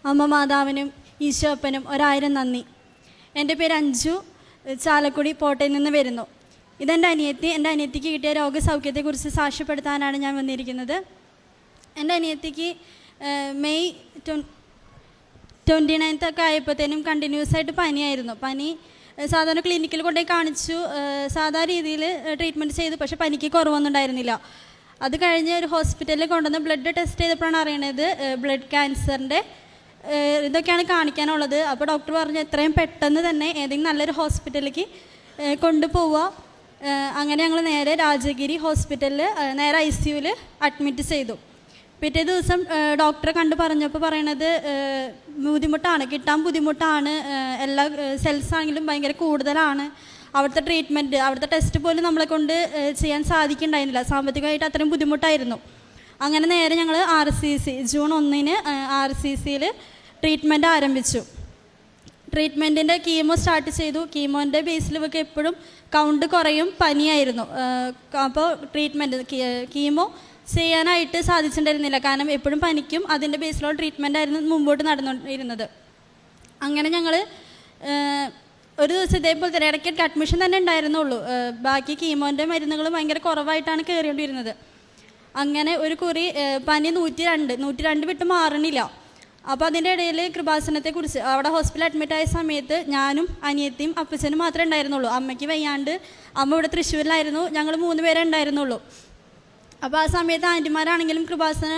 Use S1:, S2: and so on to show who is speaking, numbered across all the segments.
S1: അമ്മ മാതാവിനും ഈശോപ്പനും 1000 നന്ദി. എൻ്റെ പേര് അഞ്ജു, ചാലക്കുടി പോട്ടയിൽ നിന്ന് വരുന്നു. ഇതെൻ്റെ അനിയത്തി. എൻ്റെ അനിയത്തിക്ക് കിട്ടിയ രോഗസൗഖ്യത്തെക്കുറിച്ച് സാക്ഷ്യപ്പെടുത്താനാണ് ഞാൻ വന്നിരിക്കുന്നത്. എൻ്റെ അനിയത്തിക്ക് മെയ് 29 ഒക്കെ ആയപ്പോഴത്തേനും കണ്ടിന്യൂസ് ആയിട്ട് പനിയായിരുന്നു. പനി സാധാരണ ക്ലിനിക്കിൽ കൊണ്ടുപോയി കാണിച്ചു, സാധാരണ രീതിയിൽ ട്രീറ്റ്മെൻറ്റ് ചെയ്തു. പക്ഷേ പനിക്ക് കുറവൊന്നും ഉണ്ടായിരുന്നില്ല. അത് കഴിഞ്ഞ് ഒരു ഹോസ്പിറ്റലിൽ കൊണ്ടുവന്ന് ബ്ലഡ് ടെസ്റ്റ് ചെയ്തപ്പോഴാണ് അറിയണത് ബ്ലഡ് ക്യാൻസറിൻ്റെ ഇതൊക്കെയാണ് കാണിക്കാനുള്ളത്. അപ്പോൾ ഡോക്ടർ പറഞ്ഞു എത്രയും പെട്ടെന്ന് തന്നെ ഏതെങ്കിലും നല്ലൊരു ഹോസ്പിറ്റലിലേക്ക് കൊണ്ടുപോവുക. അങ്ങനെ ഞങ്ങൾ നേരെ രാജഗിരി ഹോസ്പിറ്റലിൽ നേരെ ICUവിൽ അഡ്മിറ്റ് ചെയ്തു. പിറ്റേ ദിവസം ഡോക്ടറെ കണ്ട് പറഞ്ഞപ്പോൾ പറയണത് ബുദ്ധിമുട്ടാണ്, കിട്ടാൻ ബുദ്ധിമുട്ടാണ്, എല്ലാ സെൽസ് ആണെങ്കിലും ഭയങ്കര കൂടുതലാണ്, അവിടുത്തെ ട്രീറ്റ്മെൻറ്റ് അവിടുത്തെ ടെസ്റ്റ് പോലും നമ്മളെ കൊണ്ട് ചെയ്യാൻ സാധിക്കുന്നുണ്ടായിരുന്നില്ല, സാമ്പത്തികമായിട്ട് അത്രയും ബുദ്ധിമുട്ടായിരുന്നു. അങ്ങനെ നേരെ ഞങ്ങൾ RCC ജൂൺ 1 RCCയിൽ ട്രീറ്റ്മെൻറ്റ് ആരംഭിച്ചു. ട്രീറ്റ്മെൻറ്റിൻ്റെ കീമോ സ്റ്റാർട്ട് ചെയ്തു. കീമോൻ്റെ ബേസിൽ ഇവർക്ക് എപ്പോഴും കൗണ്ട് കുറയും, പനിയായിരുന്നു. അപ്പോൾ കീമോ ചെയ്യാനായിട്ട് സാധിച്ചിട്ടുണ്ടായിരുന്നില്ല, കാരണം എപ്പോഴും പനിക്കും. അതിൻ്റെ ബേസിലുള്ള ട്രീറ്റ്മെൻ്റ് ആയിരുന്നു മുമ്പോട്ട് നടന്നുകൊണ്ടിരുന്നത്. അങ്ങനെ ഞങ്ങൾ ഒരു ദിവസം ഇതേപോലെ തന്നെ ഇടയ്ക്കിടയ്ക്ക് അഡ്മിഷൻ തന്നെ ഉണ്ടായിരുന്നുള്ളൂ. ബാക്കി കീമോൻ്റെ മരുന്നുകൾ ഭയങ്കര കുറവായിട്ടാണ് കയറിക്കൊണ്ടിരുന്നത്. അങ്ങനെ ഒരു കുറി പനി 102 വിട്ട് മാറണില്ല. അപ്പോൾ അതിൻ്റെ ഇടയിൽ കൃപാസനത്തെക്കുറിച്ച് അവിടെ ഹോസ്പിറ്റലിൽ അഡ്മിറ്റായ സമയത്ത് ഞാനും അനിയത്തിയും അപ്പച്ചനും മാത്രമേ ഉണ്ടായിരുന്നുള്ളൂ. അമ്മയ്ക്ക് വയ്യാണ്ട് അമ്മ ഇവിടെ തൃശ്ശൂരിലായിരുന്നു. ഞങ്ങൾ 3 പേരേ ഉണ്ടായിരുന്നുള്ളൂ. അപ്പോൾ ആ സമയത്ത് ആൻറ്റിമാരാണെങ്കിലും കൃപാസന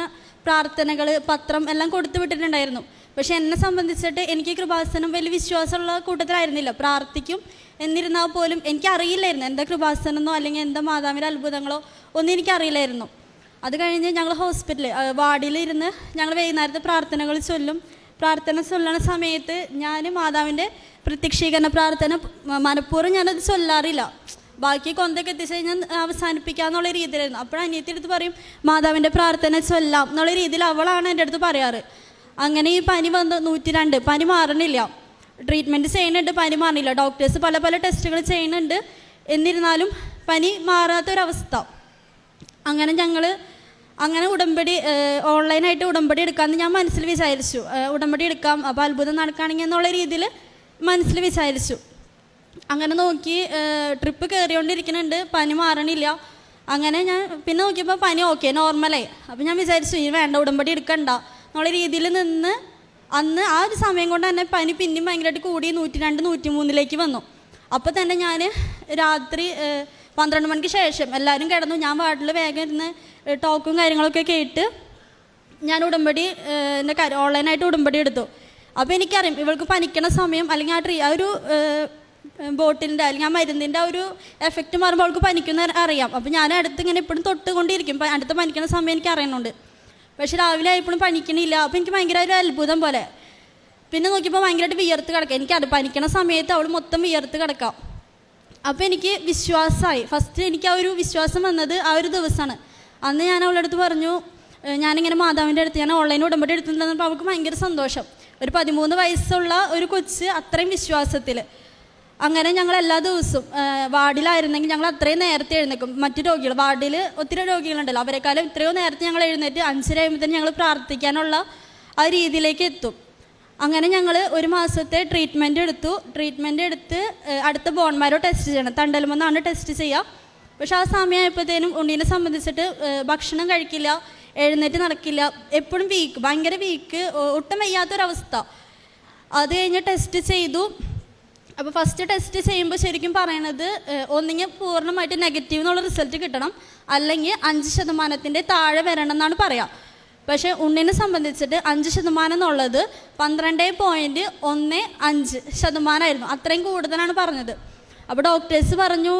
S1: പ്രാർത്ഥനകൾ, പത്രം എല്ലാം കൊടുത്തു വിട്ടിട്ടുണ്ടായിരുന്നു. പക്ഷെ എന്നെ സംബന്ധിച്ചിട്ട് എനിക്ക് കൃപാസനം വലിയ വിശ്വാസമുള്ള കൂട്ടത്തിലായിരുന്നില്ല. പ്രാർത്ഥിക്കും എന്നിരുന്നാൽ പോലും എനിക്കറിയില്ലായിരുന്നു എന്താ കൃപാസനമെന്നോ അല്ലെങ്കിൽ എന്താ മാതാവിൻ്റെ അത്ഭുതങ്ങളോ ഒന്നും എനിക്കറിയില്ലായിരുന്നു. അത് കഴിഞ്ഞ് ഞങ്ങൾ ഹോസ്പിറ്റലിൽ വാർഡിലിരുന്ന് ഞങ്ങൾ വൈകുന്നേരത്തെ പ്രാർത്ഥനകൾ ചൊല്ലും. പ്രാർത്ഥന ചൊല്ലണ സമയത്ത് ഞാൻ മാതാവിൻ്റെ പ്രത്യക്ഷീകരണ പ്രാർത്ഥന മനഃപൂർവ്വം ഞാനത് ചൊല്ലാറില്ല, ബാക്കി കൊന്തൊക്കെ എത്തിച്ച് കഴിഞ്ഞാൽ അവസാനിപ്പിക്കാമെന്നുള്ള രീതിയിലായിരുന്നു. അപ്പോൾ അനിയത്തി അടുത്ത് പറയും മാതാവിൻ്റെ പ്രാർത്ഥന ചൊല്ലാം എന്നുള്ള രീതിയിൽ അവളാണ് എൻ്റെ അടുത്ത് പറയാറ്. അങ്ങനെ ഈ പനി വന്ന് 102, പനി മാറണില്ല. ട്രീറ്റ്മെൻറ്റ് ചെയ്യുന്നുണ്ട്, പനി മാറണില്ല. ഡോക്ടേഴ്സ് പല ടെസ്റ്റുകൾ ചെയ്യുന്നുണ്ട്, എന്നിരുന്നാലും പനി മാറാത്തൊരവസ്ഥ. അങ്ങനെ ഞങ്ങൾ ഉടമ്പടി ഓൺലൈനായിട്ട് ഉടമ്പടി എടുക്കാമെന്ന് ഞാൻ മനസ്സിൽ വിചാരിച്ചു. ഉടമ്പടി എടുക്കാം, അപ്പോൾ അത്ഭുതം നടക്കുകയാണെങ്കിൽ എന്നുള്ള രീതിയിൽ മനസ്സിൽ വിചാരിച്ചു. അങ്ങനെ നോക്കി ട്രിപ്പ് കയറിക്കൊണ്ടിരിക്കുന്നുണ്ട്, പനി മാറണില്ല. അങ്ങനെ ഞാൻ പിന്നെ നോക്കിയപ്പോൾ പനി ഓക്കെ, നോർമലായി. അപ്പോൾ ഞാൻ വിചാരിച്ചു ഇനി വേണ്ട, ഉടമ്പടി എടുക്കണ്ട എന്നുള്ള രീതിയിൽ നിന്ന് അന്ന് ആ ഒരു സമയം കൊണ്ട് തന്നെ പനി പിന്നെയും ഭയങ്കരമായിട്ട് കൂടി 102, 103 വന്നു. അപ്പോൾ തന്നെ ഞാൻ രാത്രി 12 മണിക്ക് ശേഷം എല്ലാവരും കിടന്നു. ഞാൻ വാർഡിൽ വേഗം ഇരുന്ന് ടോക്കും കാര്യങ്ങളൊക്കെ കേട്ട് ഞാൻ ഉടമ്പടി ഓൺലൈനായിട്ട് ഉടമ്പടി എടുത്തു. അപ്പോൾ എനിക്കറിയാം ഇവൾക്ക് പനിക്കണ സമയം അല്ലെങ്കിൽ ആ ഒരു ബോട്ടിലിൻ്റെ അല്ലെങ്കിൽ ആ മരുന്നിൻ്റെ ആ ഒരു എഫക്റ്റ് മാറുമ്പോൾ അവൾക്ക് പനിക്കുന്ന അറിയാം. അപ്പോൾ ഞാൻ അടുത്ത് ഇങ്ങനെ എപ്പോഴും തൊട്ടുകൊണ്ടിരിക്കും, അടുത്ത് പനിക്കണ സമയം എനിക്ക് അറിയുന്നുണ്ട്. പക്ഷെ രാവിലെ എപ്പോഴും പനിക്കണില്ല. അപ്പോൾ എനിക്ക് ഭയങ്കര ഒരു അത്ഭുതം പോലെ. പിന്നെ നോക്കിയപ്പോൾ ഭയങ്കരമായിട്ട് വിയർത്ത് കിടക്കാം. എനിക്കത് പനിക്കണ സമയത്ത് അവൾ മൊത്തം വിയർത്ത് കിടക്കാം. അപ്പോൾ എനിക്ക് വിശ്വാസമായി. ഫസ്റ്റ് എനിക്ക് ആ ഒരു വിശ്വാസം വന്നത് ആ ഒരു ദിവസമാണ്. അന്ന് ഞാൻ അവളുടെ അടുത്ത് പറഞ്ഞു ഞാനിങ്ങനെ മാതാവിൻ്റെ അടുത്ത് ഞാൻ ഓൺലൈൻ ഉടമ്പടി എടുത്തിട്ടുണ്ടെന്നപ്പോൾ അവൾക്ക് ഭയങ്കര സന്തോഷം. ഒരു 13 വയസ്സുള്ള ഒരു കൊച്ച് അത്രയും വിശ്വാസത്തിൽ. അങ്ങനെ ഞങ്ങൾ എല്ലാ ദിവസവും വാർഡിലായിരുന്നെങ്കിൽ ഞങ്ങൾ അത്രയും നേരത്തെ എഴുന്നേക്കും. മറ്റു രോഗികൾ വാർഡിൽ ഒത്തിരി രോഗികളുണ്ടല്ലോ, അവരെക്കാളും ഇത്രയോ നേരത്തെ ഞങ്ങൾ എഴുന്നേറ്റ് 5:30 ആകുമ്പോഴത്തേന് ഞങ്ങൾ പ്രാർത്ഥിക്കാനുള്ള ആ രീതിയിലേക്ക് എത്തും. അങ്ങനെ ഞങ്ങൾ 1 മാസത്തെ ട്രീറ്റ്മെൻറ്റ് എടുത്ത് അടുത്ത ബോൺമാരോ ടെസ്റ്റ് ചെയ്യണം. തണ്ടലുമെന്നാണ് ടെസ്റ്റ് ചെയ്യുക. പക്ഷെ ആ സമയമായപ്പോഴത്തേനും ഉണ്ണീനെ സംബന്ധിച്ചിട്ട് ഭക്ഷണം കഴിക്കില്ല, എഴുന്നേറ്റ് നടക്കില്ല, എപ്പോഴും ഭയങ്കര വീക്ക്, ഒട്ടും വയ്യാത്തൊരവസ്ഥ. അത് കഴിഞ്ഞ് ടെസ്റ്റ് ചെയ്തു. അപ്പോൾ ഫസ്റ്റ് ടെസ്റ്റ് ചെയ്യുമ്പോൾ ശരിക്കും പറയണത് ഒന്നിങ്ങനെ പൂർണ്ണമായിട്ട് നെഗറ്റീവ് എന്നുള്ള റിസൾട്ട് കിട്ടണം, അല്ലെങ്കിൽ 5% താഴെ വരണം എന്നാണ് പറയുക. പക്ഷേ ഉണ്ണിനെ സംബന്ധിച്ചിട്ട് 5% എന്നുള്ളത് 12.15% അത്രയും കൂടുതലാണ് പറഞ്ഞത്. അപ്പോൾ ഡോക്ടേഴ്സ് പറഞ്ഞു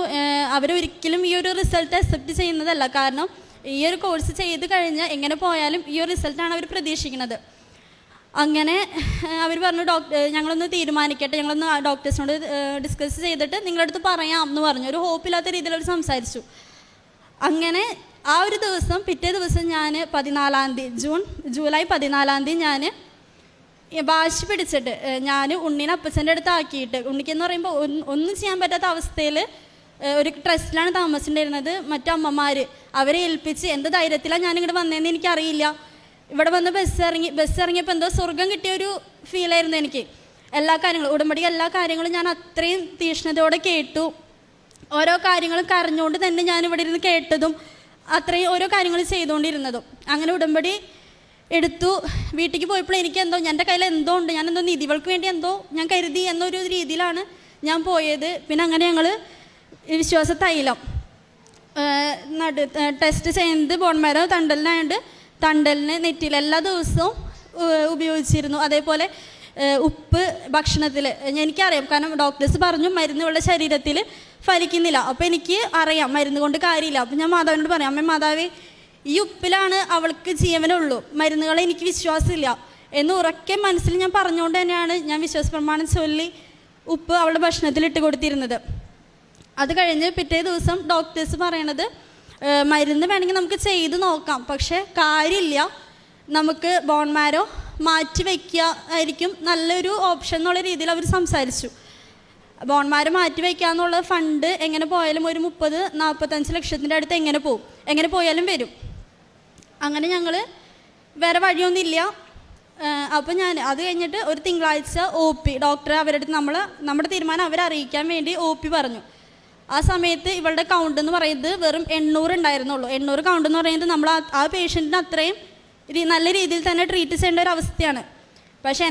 S1: അവരൊരിക്കലും ഈ ഒരു റിസൾട്ട് അക്സെപ്റ്റ് ചെയ്യുന്നതല്ല, കാരണം ഈ ഒരു കോഴ്സ് ചെയ്ത് കഴിഞ്ഞാൽ എങ്ങനെ പോയാലും ഈ ഒരു റിസൾട്ടാണ് അവർ പ്രതീക്ഷിക്കുന്നത്. അങ്ങനെ അവർ പറഞ്ഞു ഞങ്ങളൊന്ന് തീരുമാനിക്കട്ടെ, ഞങ്ങളൊന്ന് ഡോക്ടേഴ്സിനോട് ഡിസ്കസ് ചെയ്തിട്ട് നിങ്ങളുടെ അടുത്ത് പറയാം എന്ന് പറഞ്ഞു. ഒരു ഹോപ്പില്ലാത്ത രീതിയിൽ അവർ സംസാരിച്ചു. അങ്ങനെ ആ ഒരു ദിവസം പിറ്റേ ദിവസം ഞാൻ 14-ാം തീയതി ജൂലൈ 14-ാം തീയതി ഞാൻ വാശി പിടിച്ചിട്ട് ഞാൻ ഉണ്ണീനെ അപ്പച്ചൻ്റെ അടുത്ത് ആക്കിയിട്ട്, ഉണ്ണിക്കെന്ന് പറയുമ്പോൾ ഒന്നും ചെയ്യാൻ പറ്റാത്ത അവസ്ഥയിൽ ഒരു ട്രസ്റ്റിലാണ് താമസിച്ചിട്ടുണ്ടായിരുന്നത്. മറ്റമ്മമാർ അവരെ ഏൽപ്പിച്ച് എന്ത് ധൈര്യത്തിലാണ് ഞാനിങ്ങോട്ട് വന്നതെന്ന് എനിക്കറിയില്ല. ഇവിടെ വന്ന് ബസ് ഇറങ്ങിയപ്പോൾ എന്തോ സ്വർഗം കിട്ടിയൊരു ഫീലായിരുന്നു എനിക്ക്. എല്ലാ കാര്യങ്ങളും ഉടമ്പടി എല്ലാ കാര്യങ്ങളും ഞാൻ അത്രയും തീക്ഷ്ണതയോടെ കേട്ടു. ഓരോ കാര്യങ്ങളും കരഞ്ഞുകൊണ്ട് തന്നെ ഞാൻ ഇവിടെ ഇരുന്ന് കേട്ടതും അത്രയും ഓരോ കാര്യങ്ങൾ ചെയ്തുകൊണ്ടിരുന്നതും. അങ്ങനെ ഉടമ്പടി എടുത്തു. വീട്ടിലേക്ക് പോയപ്പോൾ എനിക്ക് എന്തോ എൻ്റെ കയ്യിൽ എന്തോ ഉണ്ട്, ഞാൻ എന്തോ നിധികൾക്ക് വേണ്ടി എന്തോ ഞാൻ കരുതി എന്നൊരു രീതിയിലാണ് ഞാൻ പോയത്. പിന്നെ അങ്ങനെ ഞങ്ങൾ വിശ്വാസ തൈലം ടെസ്റ്റ് ചെയ്യുന്നത് ബോൺമാരോ തണ്ടലിനായതുകൊണ്ട് തണ്ടലിന് നെറ്റിയിൽ എല്ലാ ദിവസവും ഉപയോഗിച്ചിരുന്നു. അതേപോലെ ഉപ്പ് ഭക്ഷണത്തിൽ എനിക്കറിയാം, കാരണം ഡോക്ടേഴ്സ് പറഞ്ഞു മരുന്ന് ഇവളുടെ ശരീരത്തിൽ ഫലിക്കുന്നില്ല. അപ്പോൾ എനിക്ക് അറിയാം മരുന്ന് കൊണ്ട് കാര്യമില്ല. അപ്പോൾ ഞാൻ മാതാവിനോട് പറയാം, അമ്മ മാതാവേ, ഈ ഉപ്പിലാണ് അവൾക്ക് ജീവനുള്ളൂ, മരുന്നുകളെ എനിക്ക് വിശ്വാസമില്ല എന്ന് ഉറക്കെ മനസ്സിൽ ഞാൻ പറഞ്ഞുകൊണ്ട് തന്നെയാണ് ഞാൻ വിശ്വാസ പ്രമാണം ചൊല്ലി ഉപ്പ് അവളുടെ ഭക്ഷണത്തിൽ ഇട്ട് കൊടുത്തിരുന്നത്. അത് കഴിഞ്ഞ് പിറ്റേ ദിവസം ഡോക്ടേഴ്സ് പറയണത് മരുന്ന് വേണമെങ്കിൽ നമുക്ക് ചെയ്ത് നോക്കാം, പക്ഷേ കാര്യമില്ല, നമുക്ക് ബോൺമാരോ മാറ്റി വയ്ക്കുക ആയിരിക്കും നല്ലൊരു ഓപ്ഷൻ എന്നുള്ള രീതിയിൽ അവർ സംസാരിച്ചു. ബോൺമാരോ മാറ്റി വയ്ക്കുക എന്നുള്ള ഫണ്ട് എങ്ങനെ പോയാലും ഒരു 30-45 ലക്ഷത്തിൻ്റെ അടുത്ത് എങ്ങനെ പോയാലും വരും. അങ്ങനെ ഞങ്ങൾ വേറെ വഴിയൊന്നുമില്ല. അപ്പോൾ ഞാൻ അത് കഴിഞ്ഞിട്ട് ഒരു തിങ്കളാഴ്ച OP ഡോക്ടർ അവരുടെ അടുത്ത് നമ്മുടെ തീരുമാനം അവരെ അറിയിക്കാൻ വേണ്ടി OP പറഞ്ഞു. ആ സമയത്ത് ഇവളുടെ കൗണ്ട് എന്ന് പറയുന്നത് വെറും 800 ഉണ്ടായിരുന്നുള്ളൂ. 800 കൗണ്ട് എന്ന് പറയുന്നത് നമ്മൾ ആ പേഷ്യൻറ്റിന് അത്രയും നല്ല രീതിയിൽ തന്നെ ട്രീറ്റ് ചെയ്യേണ്ട ഒരു അവസ്ഥയാണ്. പക്ഷേ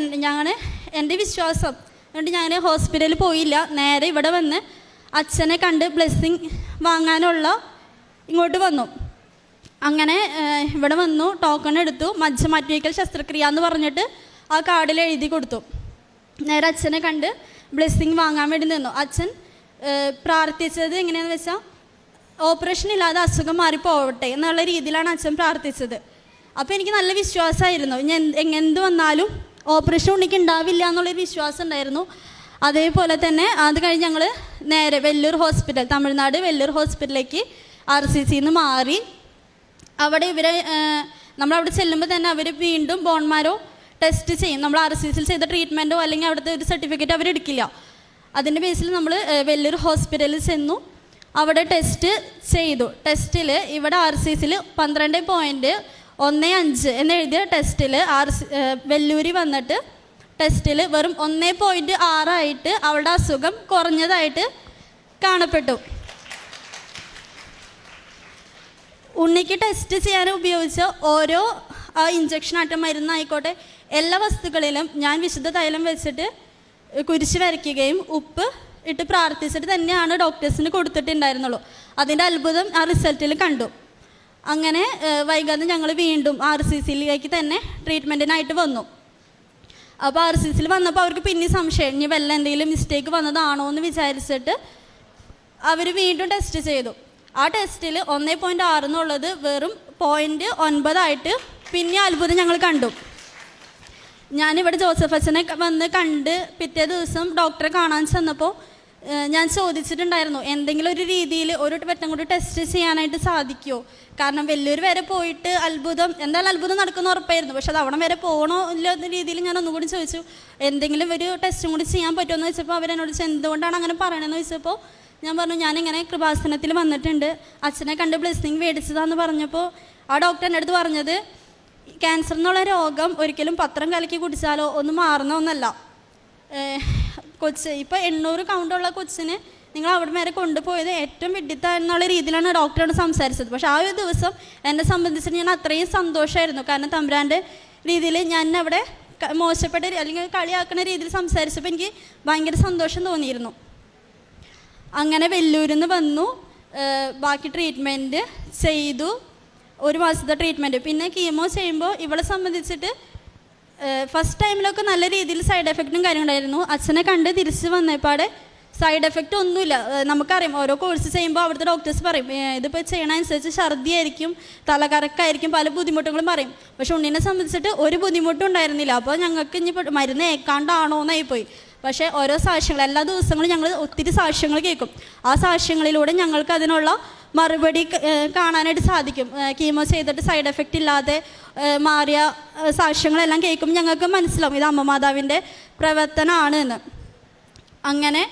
S1: എൻ്റെ വിശ്വാസം അതുകൊണ്ട് ഞാൻ ഹോസ്പിറ്റലിൽ പോയില്ല, നേരെ ഇവിടെ വന്ന് അച്ഛനെ കണ്ട് ബ്ലെസ്സിങ് വാങ്ങാനുള്ള ഇങ്ങോട്ട് വന്നു. അങ്ങനെ ഇവിടെ വന്നു, ടോക്കൺ എടുത്തു, മജ്ജ മാറ്റിവയ്ക്കൽ ശസ്ത്രക്രിയ എന്ന് പറഞ്ഞിട്ട് ആ കാർഡിൽ എഴുതി കൊടുത്തു. നേരെ അച്ഛനെ കണ്ട് ബ്ലെസ്സിങ് വാങ്ങാൻ വേണ്ടി നിന്നു. അച്ഛൻ പ്രാർത്ഥിച്ചത് എങ്ങനെയാണെന്ന് വെച്ചാൽ ഓപ്പറേഷൻ ഇല്ലാതെ അസുഖം മാറിപ്പോവട്ടെ എന്നുള്ള രീതിയിലാണ് അച്ഛൻ പ്രാർത്ഥിച്ചത്. അപ്പോൾ എനിക്ക് നല്ല വിശ്വാസമായിരുന്നു, ഞാൻ എന്ത് വന്നാലും ഓപ്പറേഷൻ ഉണ്ണിക്ക് ഉണ്ടാവില്ല എന്നുള്ളൊരു വിശ്വാസം ഉണ്ടായിരുന്നു. അതേപോലെ തന്നെ അത് കഴിഞ്ഞ് ഞങ്ങൾ നേരെ വെല്ലൂർ ഹോസ്പിറ്റൽ, തമിഴ്നാട് വെല്ലൂർ ഹോസ്പിറ്റലിലേക്ക് RCCന്ന് മാറി. അവിടെ നമ്മളവിടെ ചെല്ലുമ്പോൾ തന്നെ അവർ വീണ്ടും ബോൺമാരോ ടെസ്റ്റ് ചെയ്യും. നമ്മൾ RCCയിൽ ചെയ്ത ട്രീറ്റ്മെൻറ്റോ അല്ലെങ്കിൽ അവിടുത്തെ ഒരു സർട്ടിഫിക്കറ്റ് അവരെടുക്കില്ല. അതിൻ്റെ ബേസിൽ നമ്മൾ വെല്ലൂർ ഹോസ്പിറ്റലിൽ ചെന്നു, അവിടെ ടെസ്റ്റ് ചെയ്തു. ടെസ്റ്റിൽ ഇവിടെ RCCയിൽ 12.15 എന്നെഴുതിയ ടെസ്റ്റിൽ വെല്ലൂരി വന്നിട്ട് ടെസ്റ്റിൽ വെറും 1.6 ആയിട്ട് അവളുടെ അസുഖം കുറഞ്ഞതായിട്ട് കാണപ്പെട്ടു. ഉണ്ണിക്ക് ടെസ്റ്റ് ചെയ്യാൻ ഉപയോഗിച്ച ഓരോ ഇഞ്ചക്ഷനായിട്ട് മരുന്നായിക്കോട്ടെ എല്ലാ വസ്തുക്കളിലും ഞാൻ വിശുദ്ധ തൈലം വെച്ചിട്ട് കുരിശ് വരയ്ക്കുകയും ഉപ്പ് ഇട്ട് പ്രാർത്ഥിച്ചിട്ട് തന്നെയാണ് ഡോക്ടേഴ്സിന് കൊടുത്തിട്ടുണ്ടായിരുന്നുള്ളൂ. അതിൻ്റെ അത്ഭുതം ആ റിസൾട്ടിൽ കണ്ടു. അങ്ങനെ വൈകാതെ ഞങ്ങൾ വീണ്ടും RCCയിലേക്ക് തന്നെ ട്രീറ്റ്മെൻറ്റിനായിട്ട് വന്നു. അപ്പോൾ RCCയിൽ വന്നപ്പോൾ അവർക്ക് പിന്നെ സംശയം, ഇനി വല്ല എന്തെങ്കിലും മിസ്റ്റേക്ക് വന്നതാണോ എന്ന് വിചാരിച്ചിട്ട് അവർ വീണ്ടും ടെസ്റ്റ് ചെയ്തു. ആ ടെസ്റ്റിൽ 1.6 എന്നുള്ളത് വെറും 0.9 ആയിട്ട് പിന്നെ അത്ഭുതം ഞങ്ങൾ കണ്ടു. ഞാനിവിടെ ജോസഫ് അച്ഛനെ വന്ന് കണ്ട് പിറ്റേ ദിവസം ഡോക്ടറെ കാണാൻ ചെന്നപ്പോൾ ഞാൻ ചോദിച്ചിട്ടുണ്ടായിരുന്നു, എന്തെങ്കിലും ഒരു രീതിയിൽ ഒരു വട്ടം കൂടി ടെസ്റ്റ് ചെയ്യാനായിട്ട് സാധിക്കുമോ? കാരണം വെല്ലൂർ വരെ പോയിട്ട് എന്തായാലും അത്ഭുതം നടക്കുന്ന ഉറപ്പായിരുന്നു. പക്ഷെ അത് അവിടെ വരെ പോകണോ ഇല്ല എന്ന രീതിയിൽ ഞാൻ ഒന്നുകൂടി ചോദിച്ചു, എന്തെങ്കിലും ഒരു ടെസ്റ്റും കൂടി ചെയ്യാൻ പറ്റുമോ എന്ന് വെച്ചപ്പോൾ അവരെന്നോട് എന്തുകൊണ്ടാണ് അങ്ങനെ പറയണമെന്ന് ചോദിച്ചപ്പോൾ ഞാൻ പറഞ്ഞു, ഞാനിങ്ങനെ കൃപാസനത്തിൽ വന്നിട്ടുണ്ട്, അച്ഛനെ കണ്ട് ബ്ലെസ്സിങ് മേടിച്ചതാന്ന് പറഞ്ഞപ്പോൾ ആ ഡോക്ടർ എൻ്റെ അടുത്ത് പറഞ്ഞത്, ക്യാൻസർ എന്നുള്ള രോഗം ഒരിക്കലും പത്രം കലക്കി കുടിച്ചാലോ ഒന്നും മാറുന്ന ഒന്നല്ല. ഇപ്പോൾ 800 കൗണ്ടുള്ള കൊച്ചിന് നിങ്ങൾ അവിടെ വരെ കൊണ്ടുപോയത് ഏറ്റവും വിഡിത്ത എന്നുള്ള രീതിയിലാണ് ഡോക്ടറോട് സംസാരിച്ചത്. പക്ഷേ ആ ഒരു ദിവസം എന്നെ സംബന്ധിച്ചിട്ട് ഞാൻ അത്രയും സന്തോഷമായിരുന്നു. കാരണം തമ്പുരാൻ്റെ രീതിയിൽ ഞാൻ അവിടെ മോശപ്പെട്ട അല്ലെങ്കിൽ കളിയാക്കുന്ന രീതിയിൽ സംസാരിച്ചപ്പോൾ എനിക്ക് ഭയങ്കര സന്തോഷം തോന്നിയിരുന്നു. അങ്ങനെ വെല്ലൂരിൽ നിന്ന് വന്നു, ബാക്കി ട്രീറ്റ്മെൻറ്റ് ചെയ്തു, 1 മാസത്തെ ട്രീറ്റ്മെൻറ്റ്. പിന്നെ കീമോ ചെയ്യുമ്പോൾ ഇവളെ സംബന്ധിച്ചിട്ട് ഫസ്റ്റ് ടൈമിലൊക്കെ നല്ല രീതിയിൽ സൈഡ് എഫക്റ്റും കാര്യങ്ങളുണ്ടായിരുന്നു. അച്ഛനെ കണ്ട് തിരിച്ച് വന്നപ്പാടെ സൈഡ് എഫക്റ്റ് ഒന്നുമില്ല. നമുക്കറിയാം ഓരോ കോഴ്സ് ചെയ്യുമ്പോൾ അവിടുത്തെ ഡോക്ടേഴ്സ് പറയും ഇതിപ്പോൾ ചെയ്യണനുസരിച്ച് ഛർദിയായിരിക്കും, തലകറക്കായിരിക്കും, പല ബുദ്ധിമുട്ടുകളും പറയും. പക്ഷെ ഉണ്ണിനെ സംബന്ധിച്ചിട്ട് ഒരു ബുദ്ധിമുട്ടും ഉണ്ടായിരുന്നില്ല. അപ്പോൾ ഞങ്ങൾക്ക് ഇനി മരുന്ന് ഏക്കാണ്ടാണോ എന്നായിപ്പോയി. പക്ഷേ ഓരോ സാക്ഷ്യങ്ങൾ എല്ലാ ദിവസങ്ങളും ഞങ്ങൾ ഒത്തിരി സാക്ഷ്യങ്ങൾ കേൾക്കും. ആ സാക്ഷ്യങ്ങളിലൂടെ ഞങ്ങൾക്ക് അതിനുള്ള മറുപടി കാണാനായിട്ട് സാധിക്കും. കീമോ ചെയ്തിട്ട് സൈഡ് എഫക്റ്റ് ഇല്ലാതെ മാറിയ സാക്ഷ്യങ്ങളെല്ലാം കേൾക്കുമ്പോൾ ഞങ്ങൾക്ക് മനസ്സിലാവും ഇത് അമ്മ മാതാവിൻ്റെ പ്രവർത്തനമാണ് എന്ന്. അങ്ങനെ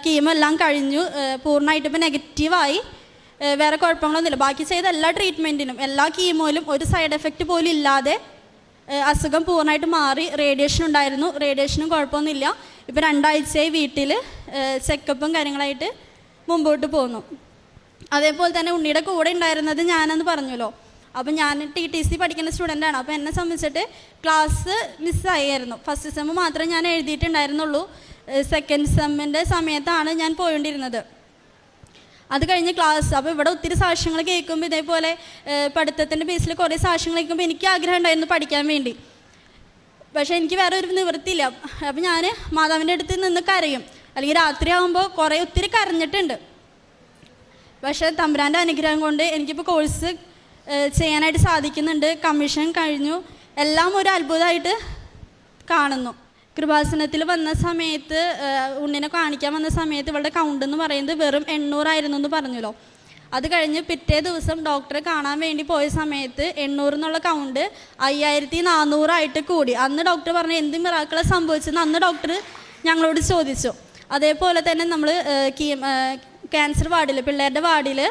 S1: കീമോ എല്ലാം കഴിഞ്ഞു, പൂർണ്ണമായിട്ട് ഇപ്പോൾ നെഗറ്റീവായി. വേറെ കുഴപ്പങ്ങളൊന്നുമില്ല. ബാക്കി ചെയ്ത എല്ലാ ട്രീറ്റ്മെൻറ്റിനും എല്ലാ കീമോയിലും ഒരു സൈഡ് എഫക്റ്റ് പോലും ഇല്ലാതെ അസുഖം പൂർണ്ണമായിട്ട് മാറി. റേഡിയേഷൻ ഉണ്ടായിരുന്നു, റേഡിയേഷനും കുഴപ്പമൊന്നുമില്ല. ഇപ്പോൾ 2 ആഴ്ചയായി വീട്ടിൽ ചെക്കപ്പും കാര്യങ്ങളായിട്ട് മുമ്പോട്ട് പോകുന്നു. അതേപോലെ തന്നെ ഉണ്ണിയുടെ കൂടെ ഉണ്ടായിരുന്നത് ഞാനെന്ന് പറഞ്ഞല്ലോ. അപ്പോൾ ഞാൻ TTC പഠിക്കുന്ന സ്റ്റുഡൻ്റാണ്. അപ്പോൾ എന്നെ സംബന്ധിച്ചിട്ട് ക്ലാസ് മിസ്സായിരുന്നു. ഫസ്റ്റ് സെമ്മ് മാത്രമേ ഞാൻ എഴുതിയിട്ടുണ്ടായിരുന്നുള്ളൂ. സെക്കൻഡ് സെമ്മിൻ്റെ സമയത്താണ് ഞാൻ പോയിക്കൊണ്ടിരുന്നത്. അത് കഴിഞ്ഞ് ക്ലാസ്, അപ്പോൾ ഇവിടെ ഒത്തിരി സാക്ഷ്യങ്ങൾ കേൾക്കുമ്പോൾ ഇതേപോലെ പഠിത്തത്തിൻ്റെ ബേസിൽ കുറേ സാക്ഷ്യങ്ങൾ കേൾക്കുമ്പോൾ എനിക്ക് ആഗ്രഹം ഉണ്ടായിരുന്നു പഠിക്കാൻ വേണ്ടി. പക്ഷേ എനിക്ക് വേറെ ഒരു നിവൃത്തിയില്ല. അപ്പോൾ ഞാൻ മാതാവിൻ്റെ അടുത്ത് നിന്ന് കരയും, അല്ലെങ്കിൽ രാത്രി ആകുമ്പോൾ ഒത്തിരി കരഞ്ഞിട്ടുണ്ട്. പക്ഷേ തമ്പുരാൻ്റെ അനുഗ്രഹം കൊണ്ട് എനിക്കിപ്പോൾ കോഴ്സ് ചെയ്യാനായിട്ട് സാധിക്കുന്നുണ്ട്. കമ്മീഷൻ കഴിഞ്ഞു. എല്ലാം ഒരു അത്ഭുതമായിട്ട് കാണുന്നു. കൃപാസനത്തിൽ വന്ന സമയത്ത്, ഉണ്ണിനെ കാണിക്കാൻ വന്ന സമയത്ത് ഇവളുടെ കൗണ്ട് എന്ന് പറയുന്നത് വെറും 800 ആയിരുന്നു എന്ന് പറഞ്ഞല്ലോ. അത് കഴിഞ്ഞ് പിറ്റേ ദിവസം ഡോക്ടറെ കാണാൻ വേണ്ടി പോയ സമയത്ത് 800 എന്നുള്ള കൗണ്ട് 5400 ആയിട്ട് കൂടി. അന്ന് ഡോക്ടർ പറഞ്ഞു എന്ത് മിറാക്കിളാ സംഭവിച്ചെന്ന് അന്ന് ഡോക്ടർ ഞങ്ങളോട് ചോദിച്ചു. അതേപോലെ തന്നെ നമ്മൾ ക്യാൻസർ വാർഡിൽ, പിള്ളേരുടെ വാർഡിൽ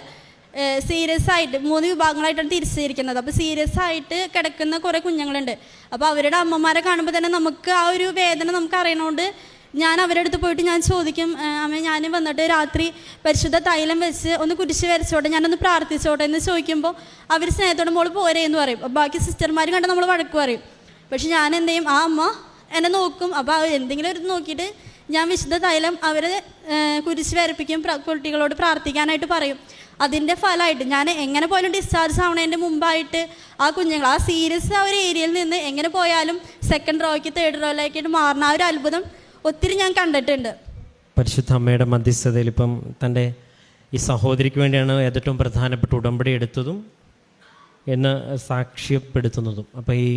S1: സീരിയസ് ആയിട്ട് 3 വിഭാഗങ്ങളായിട്ടാണ് തിരിച്ചിരിക്കുന്നത്. അപ്പോൾ സീരിയസ് ആയിട്ട് കിടക്കുന്ന കുറേ കുഞ്ഞുങ്ങളുണ്ട്. അപ്പോൾ അവരുടെ അമ്മമാരെ കാണുമ്പോൾ തന്നെ നമുക്ക് ആ ഒരു വേദന നമുക്ക് അറിയണോണ്ട് ഞാൻ അവരുടെ അടുത്ത് പോയിട്ട് ഞാൻ ചോദിക്കും, അമ്മ ഞാൻ വന്നിട്ട് രാത്രി പരിശുദ്ധ തൈലം വെച്ച് ഒന്ന് കുരിശ് വരച്ചോട്ടെ, ഞാനൊന്ന് പ്രാർത്ഥിച്ചോട്ടെ എന്ന് ചോദിക്കുമ്പോൾ അവർ സ്നേഹത്തോടെ മോള് പോരേ എന്ന് പറയും. ബാക്കി സിസ്റ്റർമാർ കണ്ട് നമ്മൾ വഴക്ക് പറയും. പക്ഷെ ഞാൻ എന്ത് ചെയ്യും, ആ അമ്മ എന്നെ നോക്കും. അപ്പോൾ എന്തെങ്കിലും ഒരു നോക്കിയിട്ട് ഞാൻ വിശുദ്ധ തൈലം അവരെ കുരിശ് വരപ്പിക്കും, കുട്ടികളോട് പ്രാർത്ഥിക്കാനായിട്ട് പറയും. അതിൻ്റെ ഫലമായിട്ട് ഞാൻ എങ്ങനെ പോയാലും ഡിസ്ചാർജ് ആവണതിൻ്റെ മുമ്പായിട്ട് ആ കുഞ്ഞുങ്ങൾ ആ സീരിയസ് ആ ഒരു ഏരിയയിൽ നിന്ന് എങ്ങനെ പോയാലും സെക്കൻഡ് റോയ്ക്ക് തേർഡ് റോയിലേക്കായിട്ട് മാറുന്ന ആ ഒരു അത്ഭുതം ഒത്തിരി ഞാൻ കണ്ടിട്ടുണ്ട്.
S2: പരിശുദ്ധ അമ്മയുടെ മധ്യസ്ഥതയിൽ ഇപ്പം തൻ്റെ ഈ സഹോദരിക്ക് വേണ്ടിയാണ് ഏറ്റവും പ്രധാനപ്പെട്ട ഉടമ്പടി എടുത്തതും എന്ന് സാക്ഷ്യപ്പെടുത്തുന്നതും. അപ്പോൾ ഈ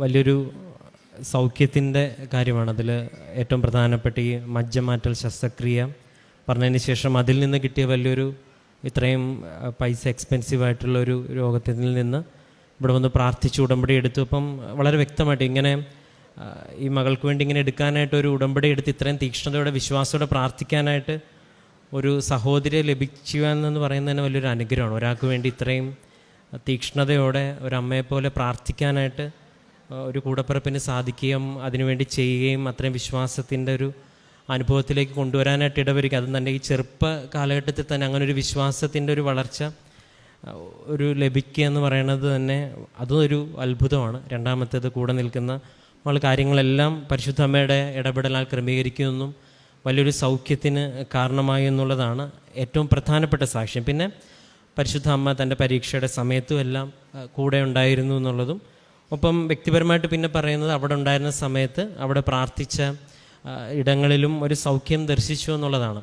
S2: വലിയൊരു സൗഖ്യത്തിൻ്റെ കാര്യമാണ്. അതിൽ ഏറ്റവും പ്രധാനപ്പെട്ട ഈ മജ്ജമാറ്റൽ ശസ്ത്രക്രിയ പറഞ്ഞതിന് ശേഷം അതിൽ നിന്ന് കിട്ടിയ വലിയൊരു ഇത്രയും പൈസ എക്സ്പെൻസീവായിട്ടുള്ളൊരു രോഗത്തിൽ നിന്ന് ഇവിടെ വന്ന് പ്രാർത്ഥിച്ച് ഉടമ്പടി എടുത്തു. അപ്പം വളരെ വ്യക്തമായിട്ട് ഇങ്ങനെ ഈ മകൾക്ക് വേണ്ടി ഇങ്ങനെ എടുക്കാനായിട്ട് ഒരു ഉടമ്പടി എടുത്ത് ഇത്രയും തീക്ഷ്ണതയോടെ വിശ്വാസത്തോടെ പ്രാർത്ഥിക്കാനായിട്ട് ഒരു സഹോദരിയെ ലഭിക്കുവാനെന്ന് പറയുന്നത് തന്നെ വലിയൊരു അനുഗ്രഹമാണ്. ഒരാൾക്ക് വേണ്ടി ഇത്രയും തീക്ഷ്ണതയോടെ ഒരമ്മയെപ്പോലെ പ്രാർത്ഥിക്കാനായിട്ട് ഒരു കൂടപ്പിറപ്പിന് സാധിക്കുകയും അതിനുവേണ്ടി ചെയ്യുകയും അത്രയും വിശ്വാസത്തിൻ്റെ ഒരു അനുഭവത്തിലേക്ക് കൊണ്ടുവരാനായിട്ട് ഇടവരിക. അതും തന്നെ ഈ ചെറുപ്പ കാലഘട്ടത്തിൽ തന്നെ അങ്ങനെ ഒരു വിശ്വാസത്തിൻ്റെ ഒരു വളർച്ച ഒരു ലഭിക്കുക എന്ന് പറയുന്നത് തന്നെ അതും ഒരു അത്ഭുതമാണ്. രണ്ടാമത്തേത് കൂടെ നിൽക്കുന്ന നമ്മൾ കാര്യങ്ങളെല്ലാം പരിശുദ്ധ അമ്മയുടെ ഇടപെടലാൽ ക്രമീകരിക്കുമെന്നും വലിയൊരു സൗഖ്യത്തിന് കാരണമായി എന്നുള്ളതാണ് ഏറ്റവും പ്രധാനപ്പെട്ട സാക്ഷ്യം. പിന്നെ പരിശുദ്ധ അമ്മ തൻ്റെ പരീക്ഷയുടെ സമയത്തും എല്ലാം കൂടെ ഉണ്ടായിരുന്നു എന്നുള്ളതും, ഒപ്പം വ്യക്തിപരമായിട്ട് പിന്നെ പറയുന്നത് അവിടെ ഉണ്ടായിരുന്ന സമയത്ത് അവിടെ പ്രാർത്ഥിച്ച ഇടങ്ങളിലും ഒരു സൗഖ്യം ദർശിച്ചു എന്നുള്ളതാണ്.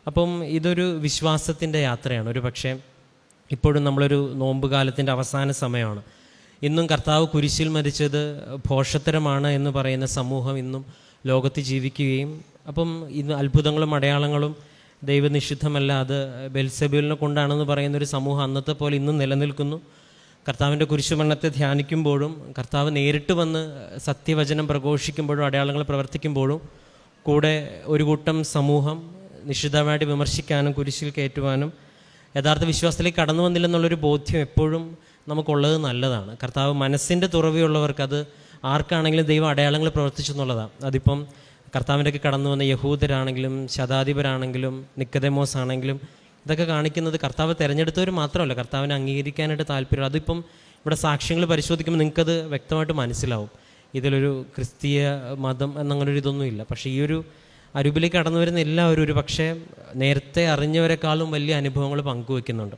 S2: അപ്പം ഇതൊരു വിശ്വാസത്തിൻ്റെ യാത്രയാണ്. ഒരു പക്ഷേ ഇപ്പോഴും നമ്മളൊരു നോമ്പ് കാലത്തിൻ്റെ അവസാന സമയമാണ്. ഇന്നും കർത്താവ് കുരിശിൽ മരിച്ചത് ഭോഷത്തരമാണ് എന്ന് പറയുന്ന സമൂഹം ഇന്നും ലോകത്ത് ജീവിക്കുകയും അപ്പം ഇന്ന് അത്ഭുതങ്ങളും അടയാളങ്ങളും ദൈവനിഷിദ്ധമല്ല, അത് ബെൽസെബൂലിനെ കൊണ്ടാണെന്ന് പറയുന്നൊരു സമൂഹം അന്നത്തെ പോലെ ഇന്നും നിലനിൽക്കുന്നു. കർത്താവിൻ്റെ കുരിശുമരണത്തെ ധ്യാനിക്കുമ്പോഴും കർത്താവ് നേരിട്ട് വന്ന് സത്യവചനം പ്രഘോഷിക്കുമ്പോഴും അടയാളങ്ങൾ പ്രവർത്തിക്കുമ്പോഴും കൂടെ ഒരു കൂട്ടം സമൂഹം നിശ്ചിതമായിട്ട് വിമർശിക്കാനും കുരിശിൽ കയറ്റുവാനും യഥാർത്ഥ വിശ്വാസത്തിലേക്ക് കടന്നു വന്നില്ലെന്നുള്ളൊരു ബോധ്യം എപ്പോഴും നമുക്കുള്ളത് നല്ലതാണ്. കർത്താവ് മനസ്സിൻ്റെ തുറവിയുള്ളവർക്ക് അത് ആർക്കാണെങ്കിലും ദൈവം അടയാളങ്ങൾ പ്രവർത്തിച്ചു എന്നുള്ളതാണ്. അതിപ്പം കർത്താവിൻ്റെയൊക്കെ കടന്നു വന്ന യഹൂദരാണെങ്കിലും ശതാധിപരാണെങ്കിലും നിക്കദേമോസ് ആണെങ്കിലും ഇതൊക്കെ കാണിക്കുന്നത് കർത്താവ് തിരഞ്ഞെടുത്തവർ മാത്രമല്ല, കർത്താവിനെ അംഗീകരിക്കാനായിട്ട് താല്പര്യം. അതിപ്പം ഇവിടെ സാക്ഷ്യങ്ങൾ പരിശോധിക്കുമ്പോൾ നിങ്ങൾക്കത് വ്യക്തമായിട്ട് മനസ്സിലാവും. ഇതിലൊരു ക്രിസ്തീയ മതം എന്നങ്ങനൊരു ഇതൊന്നുമില്ല. പക്ഷേ ഈ ഒരു അരൂപിലേക്ക് കടന്നു വരുന്ന എല്ലാവരും ഒരു പക്ഷേ നേരത്തെ അറിഞ്ഞവരെക്കാളും വലിയ അനുഭവങ്ങൾ പങ്കുവെക്കുന്നുണ്ട്.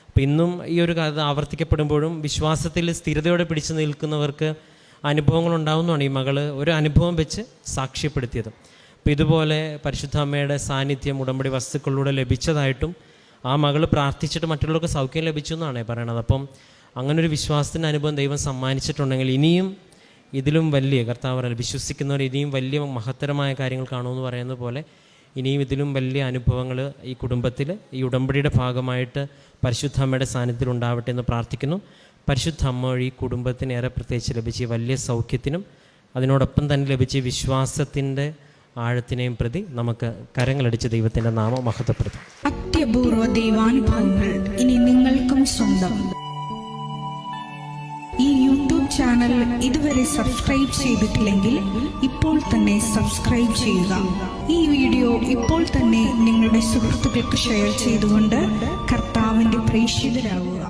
S2: അപ്പം ഇന്നും ഈ ഒരു കഥ ആവർത്തിക്കപ്പെടുമ്പോഴും വിശ്വാസത്തിൽ സ്ഥിരതയോടെ പിടിച്ചു നിൽക്കുന്നവർക്ക് അനുഭവങ്ങൾ ഉണ്ടാവുന്നതാണ്. ഈ മകൾ ഒരു അനുഭവം വെച്ച് സാക്ഷ്യപ്പെടുത്തിയത്. അപ്പോൾ ഇതുപോലെ പരിശുദ്ധ അമ്മയുടെ സാന്നിധ്യം ഉടമ്പടി വസ്തുക്കളിലൂടെ ലഭിച്ചതായിട്ടും ആ മകൾ പ്രാർത്ഥിച്ചിട്ട് മറ്റുള്ളവർക്ക് സൗഖ്യം ലഭിച്ചു എന്നാണ് പറയണത്. അപ്പം അങ്ങനൊരു വിശ്വാസത്തിൻ്റെ അനുഭവം ദൈവം സമ്മാനിച്ചിട്ടുണ്ടെങ്കിൽ ഇനിയും ഇതിലും വലിയ കർത്താവ് വിശ്വസിക്കുന്നവർ ഇനിയും വലിയ മഹത്തരമായ കാര്യങ്ങൾ കാണുമെന്ന് പറയുന്നത് പോലെ ഇനിയും ഇതിലും വലിയ അനുഭവങ്ങൾ ഈ കുടുംബത്തിൽ ഈ ഉടമ്പടിയുടെ ഭാഗമായിട്ട് പരിശുദ്ധ അമ്മയുടെ സാന്നിധ്യത്തിൽ ഉണ്ടാവട്ടെ എന്ന് പ്രാർത്ഥിക്കുന്നു. പരിശുദ്ധ അമ്മ വഴി ഈ കുടുംബത്തിന് ഏറെ പ്രത്യേകിച്ച് ലഭിച്ച വലിയ സൗഖ്യത്തിനും അതിനോടൊപ്പം തന്നെ ലഭിച്ച വിശ്വാസത്തിൻ്റെ ആഴത്തിനെയും പ്രതി നമുക്ക് കരങ്ങളടിച്ച് ദൈവത്തിൻ്റെ നാമം മഹത്വപ്പെടുത്തും.
S3: അത്യപൂർവ ദൈവാനുഭവങ്ങൾ ഇനി നിങ്ങൾക്കും സ്വന്തം. ഈ യൂട്യൂബ് ചാനൽ ഇതുവരെ സബ്സ്ക്രൈബ് ചെയ്തിട്ടില്ലെങ്കിൽ ഇപ്പോൾ തന്നെ സബ്സ്ക്രൈബ് ചെയ്യുക. ഈ വീഡിയോ ഇപ്പോൾ തന്നെ നിങ്ങളുടെ സുഹൃത്തുക്കൾക്ക് ഷെയർ ചെയ്തുകൊണ്ട് കർത്താവിൻ്റെ പ്രേക്ഷിതരാകുക.